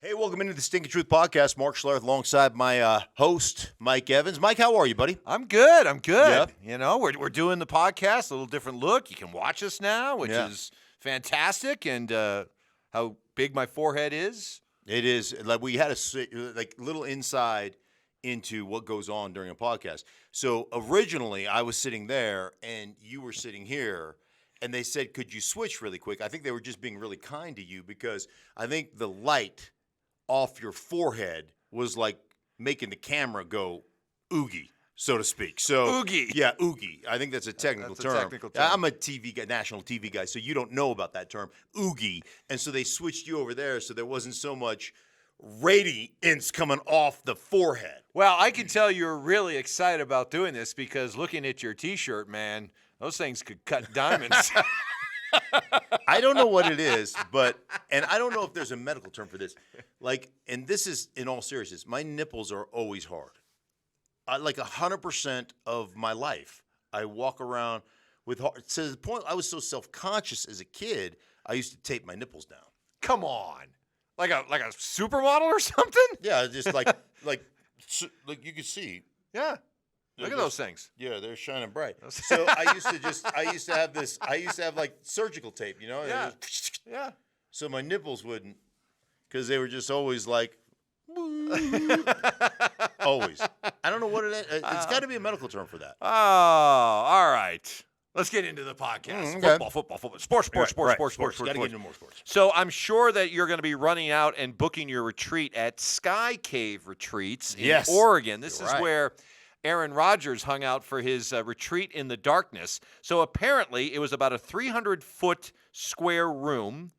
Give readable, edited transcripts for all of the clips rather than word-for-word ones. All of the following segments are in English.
Hey, welcome into the Stinkin Truth Podcast. Mark Schlereth alongside my host, Mike Evans. Mike, how are you, buddy? I'm good. Yeah. You know, we're doing the podcast, a little different look. You can watch us now, which is fantastic. And how big my forehead is. It is. Like we had a little insight into what goes on during a podcast. So originally I was sitting there and you were sitting here. And they said, could you switch really quick? I think they were just being really kind to you because I think the light off your forehead was like making the camera go oogie, so to speak. So Oogie. Yeah, oogie. I think that's a technical term. Technical term. I'm a TV guy, national TV guy, so you don't know about that term, oogie. And so they switched you over there so there wasn't so much radiance coming off the forehead. Well, I can tell you're really excited about doing this because looking at your T-shirt, man, those things could cut diamonds. I don't know what it is, and I don't know if there's a medical term for this. Like, and this is in all seriousness, my nipples are always hard. Like 100% of my life, I walk around with hard. To the point I was so self-conscious as a kid, I used to tape my nipples down. Come on. Like a supermodel or something? Yeah, just like you could see. Yeah. Look at those things. Yeah, they're shining bright. So I used to have like surgical tape, you know? Yeah. Yeah. So my nipples wouldn't, because they were just always like, always. I don't know what it is. It's got to be a medical term for that. Oh, all right. Let's get into the podcast. Okay. Football. Sports. Got to Sports. get into more sports. So I'm sure that you're going to be running out and booking your retreat at Sky Cave Retreats in Oregon. This is where Aaron Rodgers hung out for his retreat in the darkness. So apparently it was about a 300-foot square room,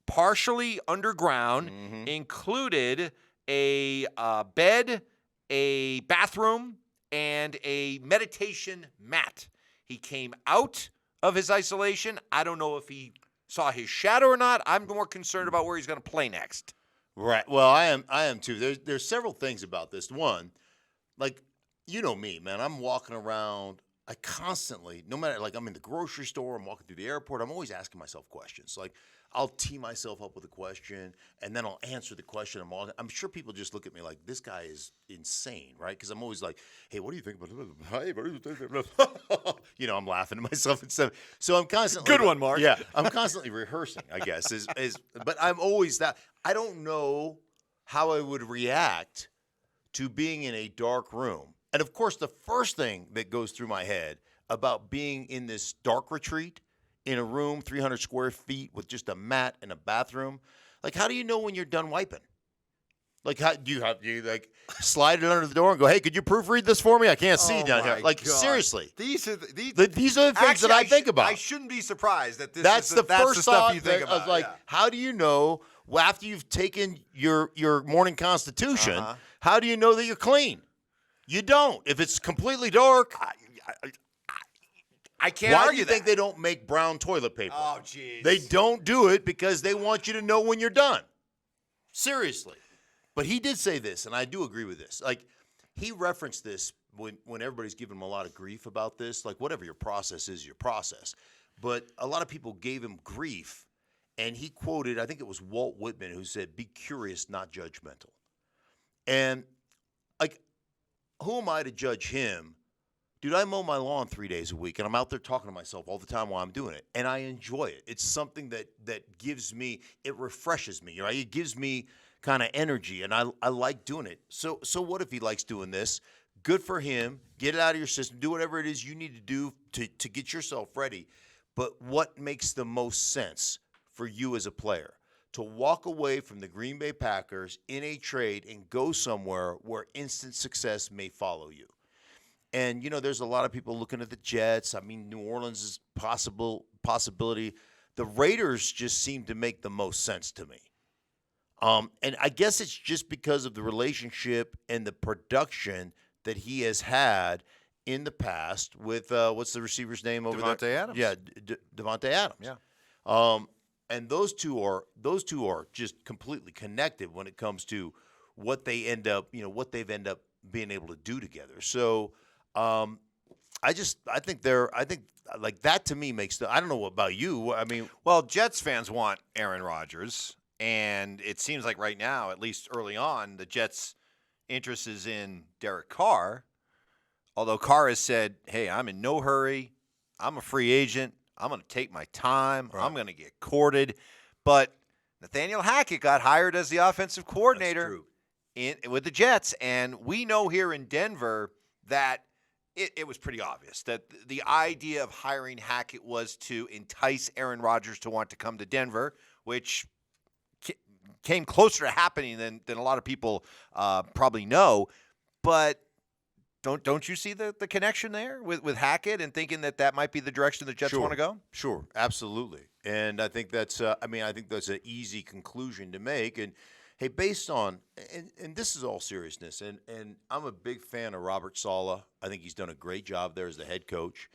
partially underground, included a bed, a bathroom, and a meditation mat. He came out of his isolation. I don't know if he saw his shadow or not. I'm more concerned about where he's going to play next. Right. Well, I am too. There's several things about this. One, like, you know me, man. I'm walking around. I constantly, no matter, like I'm in the grocery store, I'm walking through the airport, I'm always asking myself questions. Like I'll tee myself up with a question, and then I'll answer the question. I'm sure people just look at me like, this guy is insane, right? Because I'm always like, hey, what do you think about it? You know, I'm laughing to myself and stuff. So I'm constantly. Good one, Mark. Yeah, I'm constantly rehearsing, I guess. But I'm always that. I don't know how I would react to being in a dark room. And, of course, the first thing that goes through my head about being in this dark retreat in a room, 300 square feet with just a mat and a bathroom, like, how do you know when you're done wiping? Like, how do you slide it under the door and go, hey, could you proofread this for me? I can't see down here. Like, God. seriously. These are the things that I think about. I shouldn't be surprised that That's the first stuff thought you think about. Like, how do you know after you've taken your morning constitution, how do you know that you're clean? You don't. If it's completely dark, I can't why argue do you that. think they don't make brown toilet paper? Oh, jeez. They don't do it because they want you to know when you're done. Seriously. But he did say this, and I do agree with this. Like, he referenced this when everybody's giving him a lot of grief about this. Like, whatever your process is, your process. But a lot of people gave him grief, and he quoted, I think it was Walt Whitman, who said, be curious, not judgmental. And, like, who am I to judge him? Dude, I mow my lawn 3 days a week, and I'm out there talking to myself all the time while I'm doing it, and I enjoy it. It's something that gives me, it refreshes me, right? It gives me kind of energy, and I like doing it. So what if he likes doing this? Good for him. Get it out of your system. Do whatever it is you need to do to get yourself ready. But what makes the most sense for you as a player? To walk away from the Green Bay Packers in a trade and go somewhere where instant success may follow you. And, you know, there's a lot of people looking at the Jets. I mean, New Orleans is possibility. The Raiders just seem to make the most sense to me. And I guess it's just because of the relationship and the production that he has had in the past with, what's the receiver's name over there? Devontae Adams. Yeah, Devontae Adams. Yeah. And those two are just completely connected when it comes to what they end up, you know, what they've ended up being able to do together. So I think like that to me makes I don't know about you. I mean, Well, Jets fans want Aaron Rodgers, And it seems like right now, at least early on, the Jets' interest is in Derek Carr. Although Carr has said, hey, I'm in no hurry. I'm a free agent. I'm going to take my time. Right. I'm going to get courted. But Nathaniel Hackett got hired as the offensive coordinator with the Jets. And we know here in Denver that it was pretty obvious that the idea of hiring Hackett was to entice Aaron Rodgers to want to come to Denver, which came closer to happening than a lot of people probably know. But don't you see the connection there with Hackett and thinking that might be the direction the Jets want to go? Sure, absolutely. And I think that's an easy conclusion to make. And hey, based on and this is all seriousness, and I'm a big fan of Robert Saleh. I think he's done a great job there as the head coach.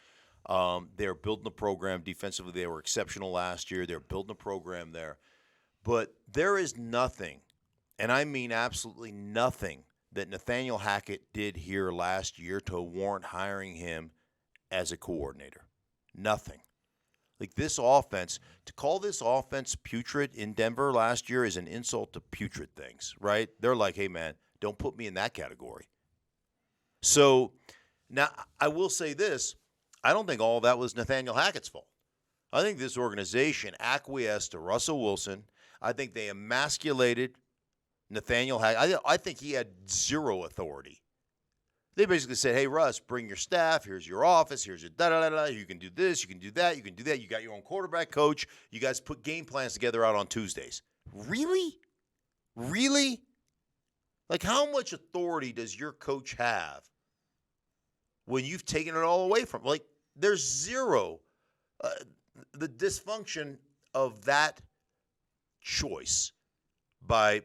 They're building the program defensively. They were exceptional last year. They're building a program there. But there is nothing, and I mean absolutely nothing, that Nathaniel Hackett did here last year to warrant hiring him as a coordinator. Nothing. Like this offense, to call this offense putrid in Denver last year is an insult to putrid things, right? They're like, hey, man, don't put me in that category. So now I will say this. I don't think all of that was Nathaniel Hackett's fault. I think this organization acquiesced to Russell Wilson. I think they emasculated Nathaniel Hackett. I think he had zero authority. They basically said, hey, Russ, bring your staff. Here's your office. Here's your da-da-da-da. You can do this. You can do that. You can do that. You got your own quarterback coach. You guys put game plans together out on Tuesdays. Really? Really? Like, how much authority does your coach have when you've taken it all away from him? Like, there's zero. The dysfunction of that choice by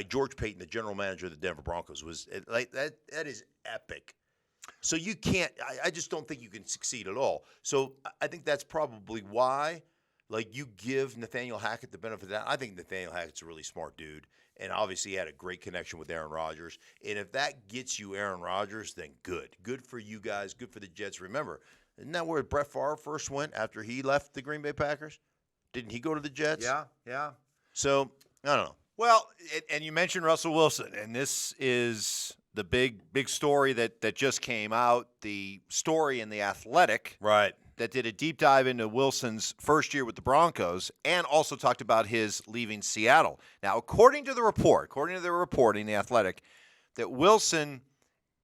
George Paton, the general manager of the Denver Broncos, was like that is epic. So you can't I just don't think you can succeed at all. So I think that's probably why, like, you give Nathaniel Hackett the benefit of that. I think Nathaniel Hackett's a really smart dude, and obviously he had a great connection with Aaron Rodgers. And if that gets you Aaron Rodgers, then good. Good for you guys, good for the Jets. Remember, isn't that where Brett Favre first went after he left the Green Bay Packers? Didn't he go to the Jets? Yeah. So, I don't know. Well, and you mentioned Russell Wilson, and this is the big story that just came out, the story in The Athletic. Right. That did a deep dive into Wilson's first year with the Broncos and also talked about his leaving Seattle. Now, according to the reporting, The Athletic, that Wilson,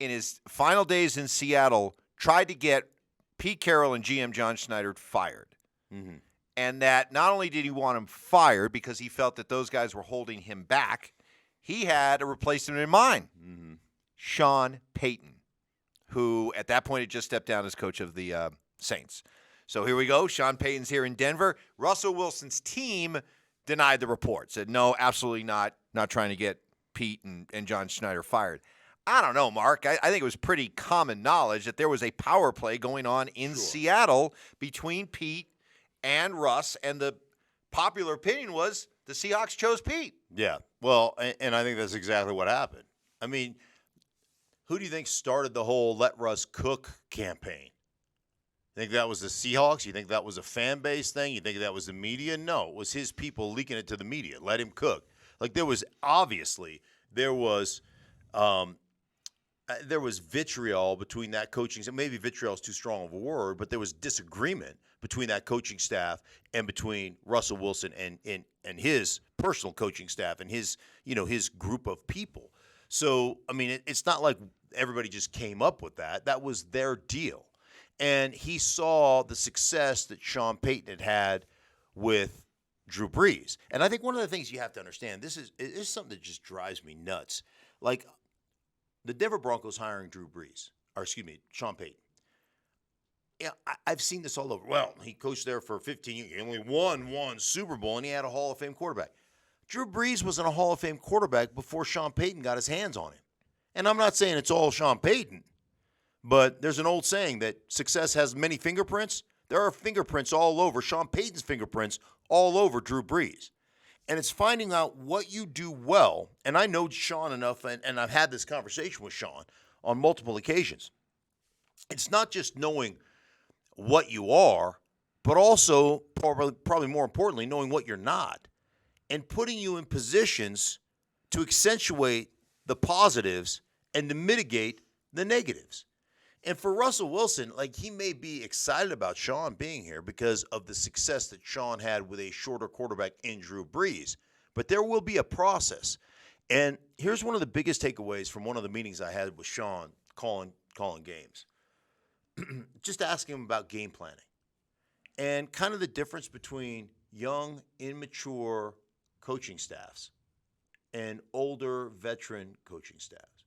in his final days in Seattle, tried to get Pete Carroll and GM John Schneider fired. Mm-hmm. And that not only did he want him fired because he felt that those guys were holding him back, he had a replacement in mind, Sean Payton, who at that point had just stepped down as coach of the Saints. So here we go. Sean Payton's here in Denver. Russell Wilson's team denied the report, said, no, absolutely not trying to get Pete and John Schneider fired. I don't know, Mark. I think it was pretty common knowledge that there was a power play going on in Seattle between Pete and Russ, and the popular opinion was the Seahawks chose Pete. Yeah, well, and I think that's exactly what happened. I mean, who do you think started the whole let Russ cook campaign? Think that was the Seahawks? You think that was a fan base thing? You think that was the media? No, it was his people leaking it to the media. Let him cook. Like, there was vitriol between that coaching staff. Maybe vitriol is too strong of a word, but there was disagreement between that coaching staff and between Russell Wilson and his personal coaching staff and his group of people. So, I mean, it's not like everybody just came up with that. That was their deal. And he saw the success that Sean Payton had with Drew Brees. And I think one of the things you have to understand, this is something that just drives me nuts. Like, the Denver Broncos hiring Sean Payton. Yeah, I've seen this all over. Well, he coached there for 15 years. He only won one Super Bowl, and he had a Hall of Fame quarterback. Drew Brees wasn't a Hall of Fame quarterback before Sean Payton got his hands on him. And I'm not saying it's all Sean Payton, but there's an old saying that success has many fingerprints. There are fingerprints all over, Sean Payton's fingerprints all over Drew Brees. And it's finding out what you do well. And I know Sean enough, and I've had this conversation with Sean on multiple occasions. It's not just knowing what you are, but also, probably more importantly, knowing what you're not. and putting you in positions to accentuate the positives and to mitigate the negatives. And for Russell Wilson, like, he may be excited about Sean being here because of the success that Sean had with a shorter quarterback in Drew Brees. But there will be a process. And here's one of the biggest takeaways from one of the meetings I had with Sean calling games. Just asking him about game planning and kind of the difference between young, immature coaching staffs and older, veteran coaching staffs.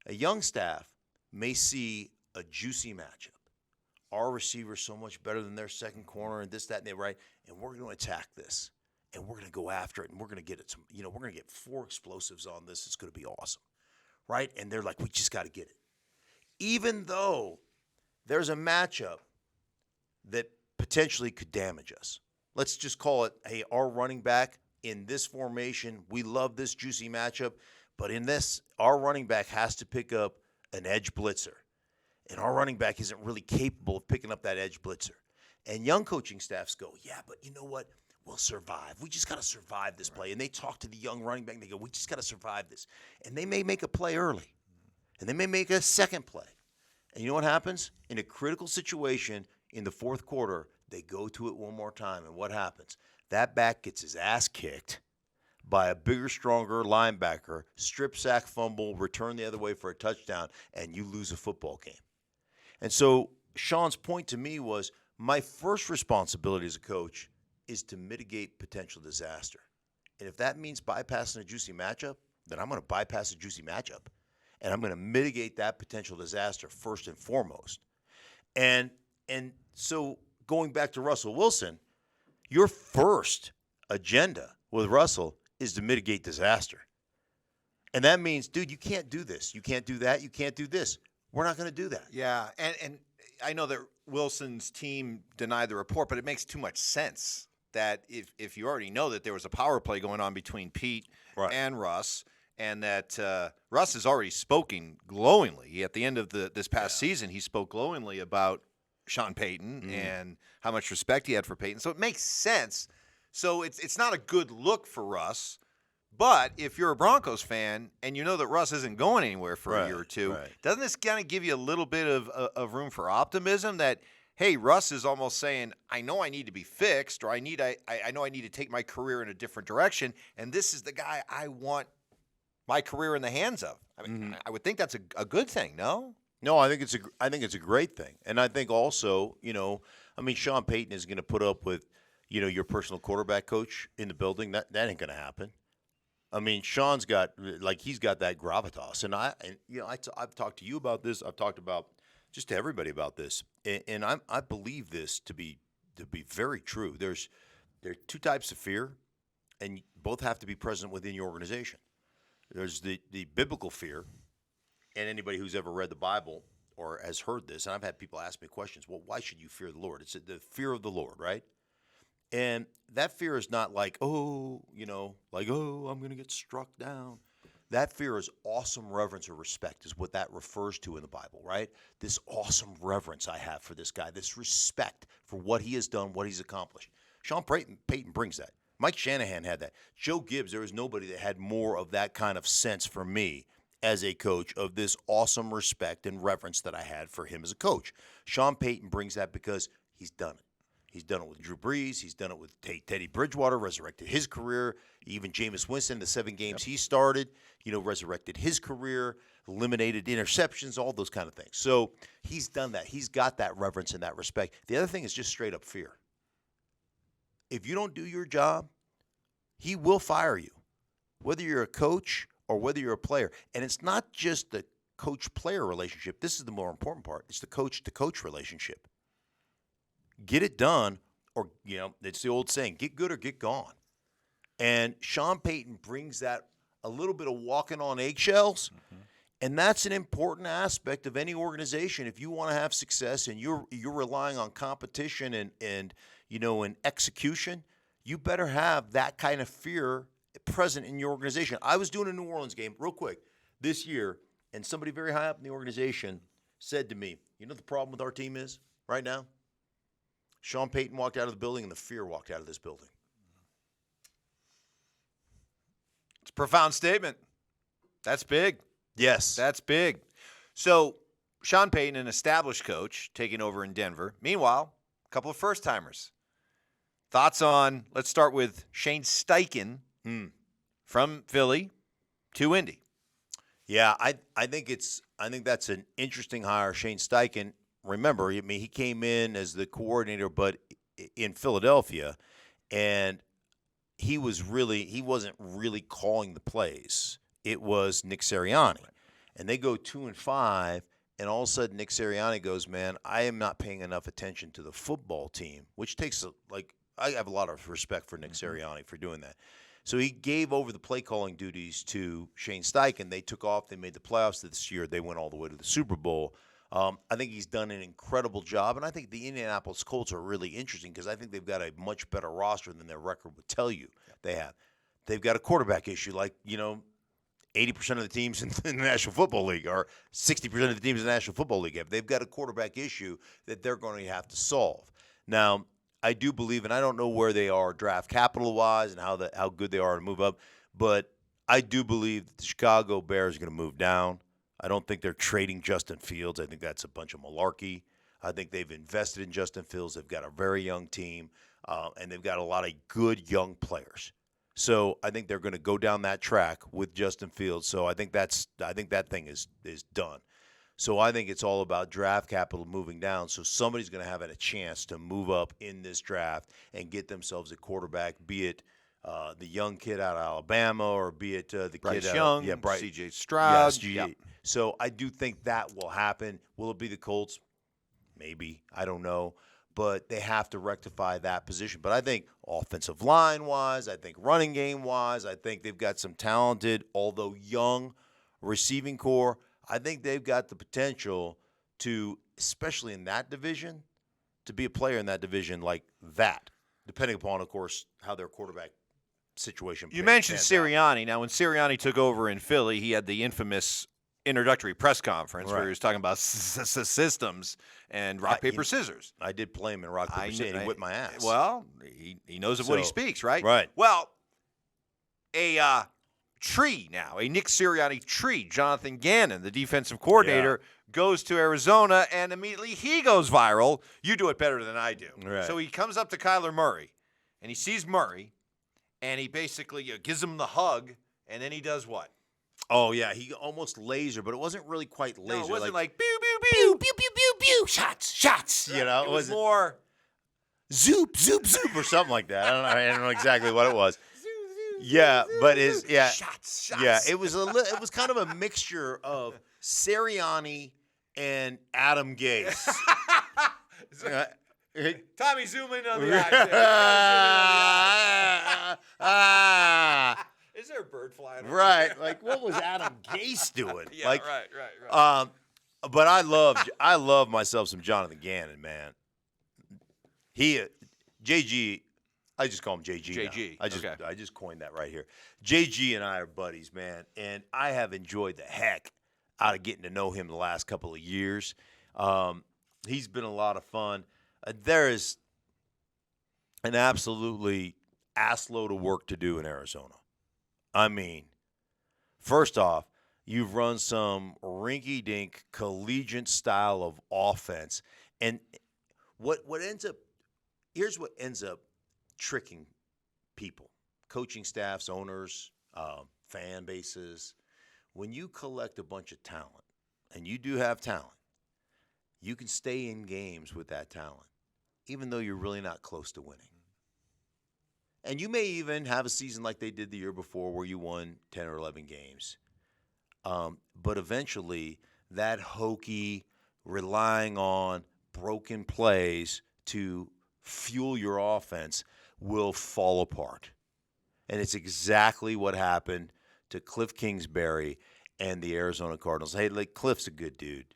A young staff may see a juicy matchup. Our receiver's so much better than their second corner and this, that, and that, right? And we're going to attack this. And we're going to go after it. And we're going to get it. We're going to get 4 explosives on this. It's going to be awesome, right? And they're like, we just got to get it. Even though there's a matchup that potentially could damage us. Let's just call it, hey, our running back in this formation, we love this juicy matchup. But in this, our running back has to pick up an edge blitzer. And our running back isn't really capable of picking up that edge blitzer. And young coaching staffs go, yeah, but you know what? We'll survive. We just got to survive this play. And they talk to the young running back, and they go, we just got to survive this. And they may make a play early. And they may make a second play. And you know what happens? In a critical situation in the fourth quarter, they go to it one more time. And what happens? That back gets his ass kicked by a bigger, stronger linebacker, strip sack, fumble, return the other way for a touchdown, and you lose a football game. And so Sean's point to me was, my first responsibility as a coach is to mitigate potential disaster. And if that means bypassing a juicy matchup, then I'm going to bypass a juicy matchup. And I'm going to mitigate that potential disaster first and foremost. And so going back to Russell Wilson, your first agenda with Russell is to mitigate disaster. And that means, dude, you can't do this. You can't do that. You can't do this. We're not going to do that. Yeah, and I know that Wilson's team denied the report, but it makes too much sense that if you already know that there was a power play going on between Pete and Russ, and that Russ has already spoken glowingly. At the end of this past season, he spoke glowingly about Sean Payton and how much respect he had for Payton. So it makes sense. So it's not a good look for Russ. But if you're a Broncos fan and you know that Russ isn't going anywhere for a year or two, doesn't this kind of give you a little bit of room for optimism that, hey, Russ is almost saying, I know I need to be fixed, or I know I need to take my career in a different direction, and this is the guy I want my career in the hands of. I mean, I would think that's a good thing, no? No, I think it's a great thing. And I think also, Sean Payton is going to put up with, your personal quarterback coach in the building. That ain't going to happen. I mean, Sean's got he's got that gravitas, and I've talked to you about this. I've talked about just to everybody about this, and I believe this to be very true. There are 2 types of fear, and both have to be present within your organization. There's the biblical fear, and anybody who's ever read the Bible or has heard this, and I've had people ask me questions. Well, why should you fear the Lord? It's the fear of the Lord, right? And that fear is not like, I'm going to get struck down. That fear is awesome reverence or respect is what that refers to in the Bible, right? This awesome reverence I have for this guy, this respect for what he has done, what he's accomplished. Sean Payton brings that. Mike Shanahan had that. Joe Gibbs, there was nobody that had more of that kind of sense for me as a coach of this awesome respect and reverence that I had for him as a coach. Sean Payton brings that because he's done it. He's done it with Drew Brees. He's done it with Teddy Bridgewater, resurrected his career. Even Jameis Winston, the 7 games he started, resurrected his career, eliminated interceptions, all those kind of things. So he's done that. He's got that reverence and that respect. The other thing is just straight up fear. If you don't do your job, he will fire you, whether you're a coach or whether you're a player. And it's not just the coach-player relationship. This is the more important part. It's the coach-to-coach relationship. Get it done, or, it's the old saying, get good or get gone. And Sean Payton brings that a little bit of walking on eggshells, and that's an important aspect of any organization. If you want to have success and you're relying on competition and execution, you better have that kind of fear present in your organization. I was doing a New Orleans game real quick this year, and somebody very high up in the organization said to me, the problem with our team is right now? Sean Payton walked out of the building, and the fear walked out of this building. a profound statement. That's big. Yes. That's big. So, Sean Payton, an established coach, taking over in Denver. Meanwhile, a couple of first-timers. Thoughts on, let's start with Shane Steichen from Philly to Indy. Yeah, I think that's an interesting hire, Shane Steichen. Remember, I mean, he came in as the coordinator, but in Philadelphia, and he wasn't really calling the plays. It was Nick Sirianni, and they go 2-5, and all of a sudden Nick Sirianni goes, "Man, I am not paying enough attention to the football team," which takes I have a lot of respect for Nick Sirianni for doing that. So he gave over the play calling duties to Shane Steichen. They took off. They made the playoffs this year. They went all the way to the Super Bowl. I think he's done an incredible job, and I think the Indianapolis Colts are really interesting because I think they've got a much better roster than their record would tell you they have. They've got a quarterback issue, 80% of the teams in the National Football League or 60% of the teams in the National Football League have. They've got a quarterback issue that they're going to have to solve. Now, I do believe, and I don't know where they are draft capital-wise and how good they are to move up, but I do believe that the Chicago Bears are going to move down. I don't think they're trading Justin Fields. I think that's a bunch of malarkey. I think they've invested in Justin Fields. They've got a very young team, and they've got a lot of good young players. So I think they're going to go down that track with Justin Fields. So I think that thing is done. So I think it's all about draft capital moving down. So somebody's going to have a chance to move up in this draft and get themselves a quarterback, be it the young kid out of Alabama or be it the Bryce kid Young, C.J. Stroud. Yes, So I do think that will happen. Will it be the Colts? Maybe. I don't know. But they have to rectify that position. But I think offensive line-wise, I think running game-wise, I think they've got some talented, although young, receiving core. I think they've got the potential to, especially in that division, to be a player in that division like that, depending upon, of course, how their quarterback situation You mentioned Sirianni. Now, when Sirianni took over in Philly, he had the infamous introductory press conference where he was talking about systems and rock, paper, scissors. I did play him in rock, paper, scissors, and he whipped my ass. Well, he knows of what he speaks, right? Right. Well, a tree now, a Nick Sirianni tree, Jonathan Gannon, the defensive coordinator, goes to Arizona, and immediately he goes viral. You do it better than I do. Right. So he comes up to Kyler Murray, and he sees Murray, and he basically gives him the hug, and then he does what? Oh, yeah, he almost laser, but it wasn't really quite laser. No, it wasn't like pew, pew, pew, pew, pew, pew, pew, shots, Right. It was more zoop, zoop, zoop, or something like that. I don't know exactly what it was. Yeah, but shots. Yeah, it was kind of a mixture of Sirianni and Adam Gase. Tommy, zoom in on the eyes. Is there a bird flying over? Right. Like, what was Adam Gase doing? Yeah, like, right. But I love myself some Jonathan Gannon, man. JG, I just call him JG. JG. Now. I just coined that right here. JG and I are buddies, man, and I have enjoyed the heck out of getting to know him the last couple of years. He's been a lot of fun. There is an absolutely assload of work to do in Arizona. I mean, first off, you've run some rinky-dink collegiate style of offense, and here's what ends up tricking people, coaching staffs, owners, fan bases. When you collect a bunch of talent, and you do have talent, you can stay in games with that talent, even though you're really not close to winning. And you may even have a season like they did the year before where you won 10 or 11 games. But eventually, that hokey, relying on broken plays to fuel your offense will fall apart. And it's exactly what happened to Cliff Kingsbury and the Arizona Cardinals. Hey, Cliff's a good dude.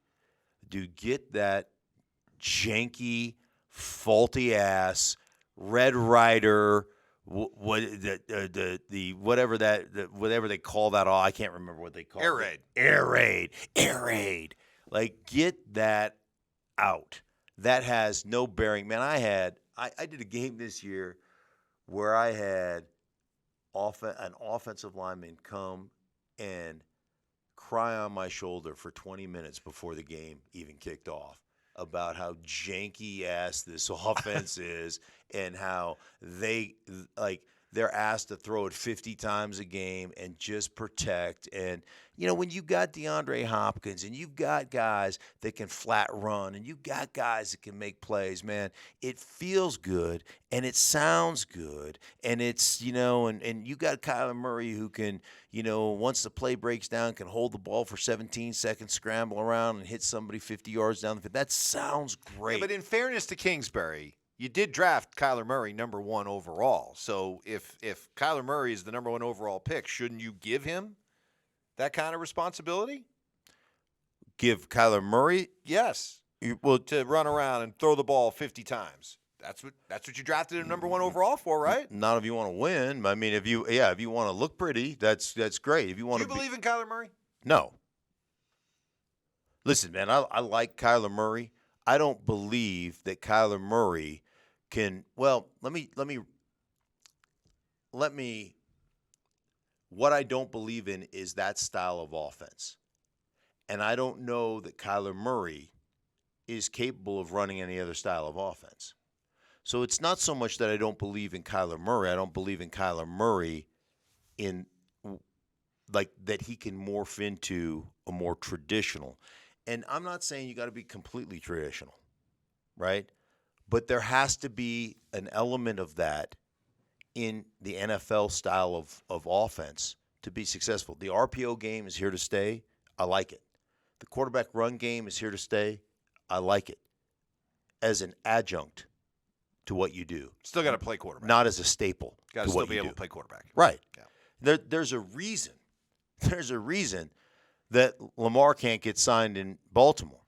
Dude, get that janky, faulty-ass, Red Ryder, whatever they call that, I can't remember what they call it. Air raid. Like, get that out. That has no bearing. Man, I did a game this year where I had an offensive lineman come and cry on my shoulder for 20 minutes before the game even kicked off about how janky ass this offense is and how they're asked to throw it 50 times a game and just protect. And, when you got DeAndre Hopkins and you've got guys that can flat run and you've got guys that can make plays, man, it feels good and it sounds good. And it's, and you got Kyler Murray who can, once the play breaks down, can hold the ball for 17 seconds, scramble around and hit somebody 50 yards down the field. That sounds great. Yeah, but in fairness to Kingsbury, you did draft Kyler Murray number 1 overall. So if Kyler Murray is the number 1 overall pick, shouldn't you give him that kind of responsibility? Give Kyler Murray? Yes. To run around and throw the ball 50 times. That's what you drafted him number 1 overall for, right? Not if you want to win. I mean, if you want to look pretty, that's great. If you want Do you believe in Kyler Murray? No. Listen, man, I like Kyler Murray. I don't believe that Kyler Murray can. Well, let me. What I don't believe in is that style of offense, and I don't know that Kyler Murray is capable of running any other style of offense. So it's not so much that I don't believe in Kyler Murray. I don't believe in Kyler Murray in like that he can morph into a more traditional. And I'm not saying you got to be completely traditional, right? But there has to be an element of that in the NFL style of offense to be successful. The RPO game is here to stay. I like it. The quarterback run game is here to stay. I like it as an adjunct to what you do. Still got to play quarterback. Not as a staple. Got to still be able to play quarterback. Right. Yeah. There's a reason. There's a reason that Lamar can't get signed in Baltimore.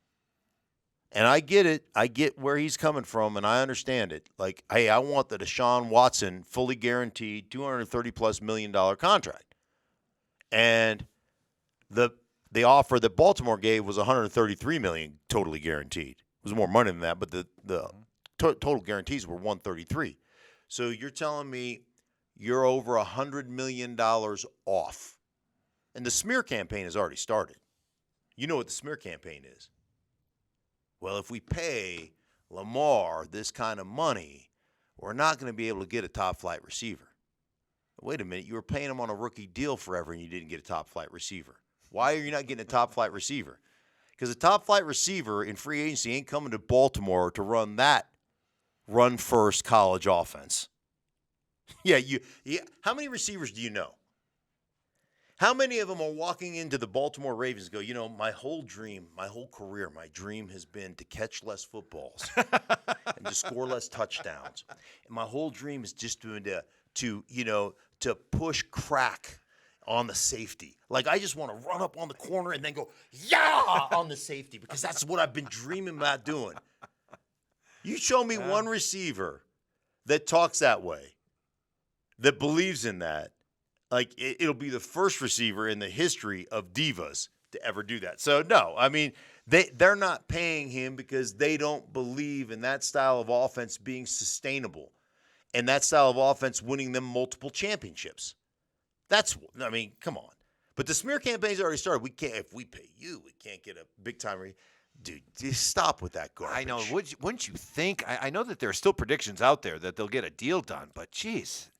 And I get it. I get where he's coming from, and I understand it. Like, hey, I want the Deshaun Watson fully guaranteed $230+ million contract. And the offer that Baltimore gave was $133 million totally guaranteed. It was more money than that, but the total guarantees were $133. So you're telling me you're over $100 million off. And the smear campaign has already started. You know what the smear campaign is. Well, if we pay Lamar this kind of money, we're not going to be able to get a top-flight receiver. Wait a minute. You were paying him on a rookie deal forever, and you didn't get a top-flight receiver. Why are you not getting a top-flight receiver? Because a top-flight receiver in free agency ain't coming to Baltimore to run that run-first college offense. Yeah. How many receivers do you know? How many of them are walking into the Baltimore Ravens and go, my whole dream, my whole career, my dream has been to catch less footballs and to score less touchdowns. And my whole dream is just to push crack on the safety. Like, I just want to run up on the corner and then go, yeah, on the safety, because that's what I've been dreaming about doing. You show me one receiver that talks that way, that believes in that. Like, it'll be the first receiver in the history of divas to ever do that. So, no, I mean, they're not paying him because they don't believe in that style of offense being sustainable and that style of offense winning them multiple championships. Come on. But the smear campaign's already started. If we pay you, we can't get a big-time Dude, just stop with that garbage. I know. Wouldn't you think? I know that there are still predictions out there that they'll get a deal done, but, geez.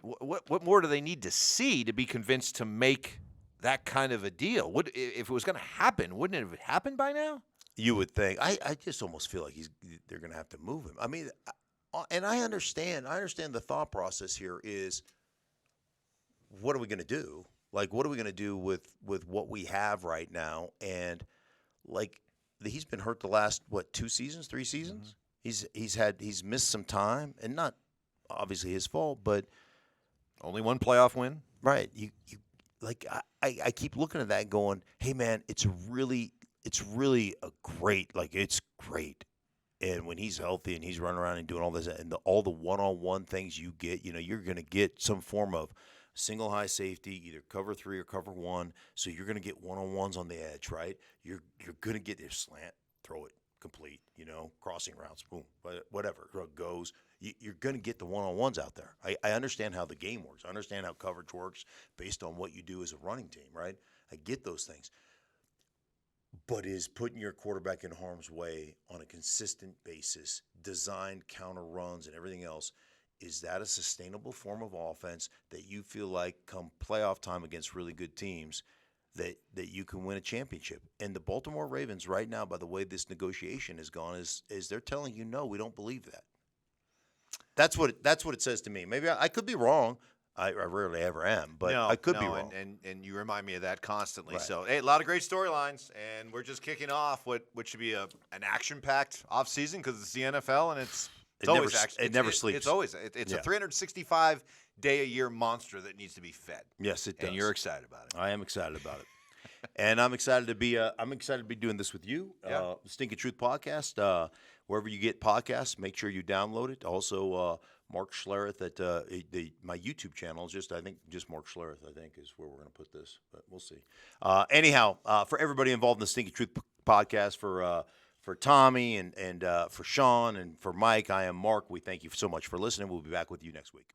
What more do they need to see to be convinced to make that kind of a deal? If it was going to happen, wouldn't it have happened by now? You would think. I just almost feel like they're going to have to move him. I mean, and I understand the thought process here is, what are we going to do? Like, what are we going to do with what we have right now? And, like, he's been hurt the last, 2 seasons, 3 seasons? Mm-hmm. He's missed some time, and not obviously his fault, but only one playoff win. Right. You like I keep looking at that and going, hey man, it's really a great, like, it's great. And when he's healthy and he's running around and doing all this and all the one-on-one things you get, you're going to get some form of single high safety, either cover 3 or cover 1. So you're going to get one-on-ones on the edge, right? You're going to get this slant, throw it, complete, crossing routes, boom, whatever goes. You're going to get the one-on-ones out there. I understand how the game works. I understand how coverage works based on what you do as a running team, right? I get those things. But is putting your quarterback in harm's way on a consistent basis, designed counter runs and everything else, is that a sustainable form of offense that you feel like come playoff time against really good teams that you can win a championship? And the Baltimore Ravens right now, by the way this negotiation has gone, is they're telling you, no, we don't believe that. That's what it says to me. Maybe I could be wrong. I rarely ever am, but I could be wrong. And you remind me of that constantly. Right. So, hey, a lot of great storylines, and we're just kicking off what should be an action-packed offseason because it's the NFL, and it's always action. It never sleeps. It's always a 365-day-a-year monster that needs to be fed. Yes, it does. And you're excited about it. I am excited about it. And I'm excited to be doing this with you. Yeah. Stinkin Truth Podcast. Wherever you get podcasts, make sure you download it. Also, Mark Schlereth at my YouTube channel is just Mark Schlereth, I think, is where we're going to put this, but we'll see. Anyhow, for everybody involved in the Stinkin Truth Podcast, for Tommy and for Sean and for Mike, I am Mark. We thank you so much for listening. We'll be back with you next week.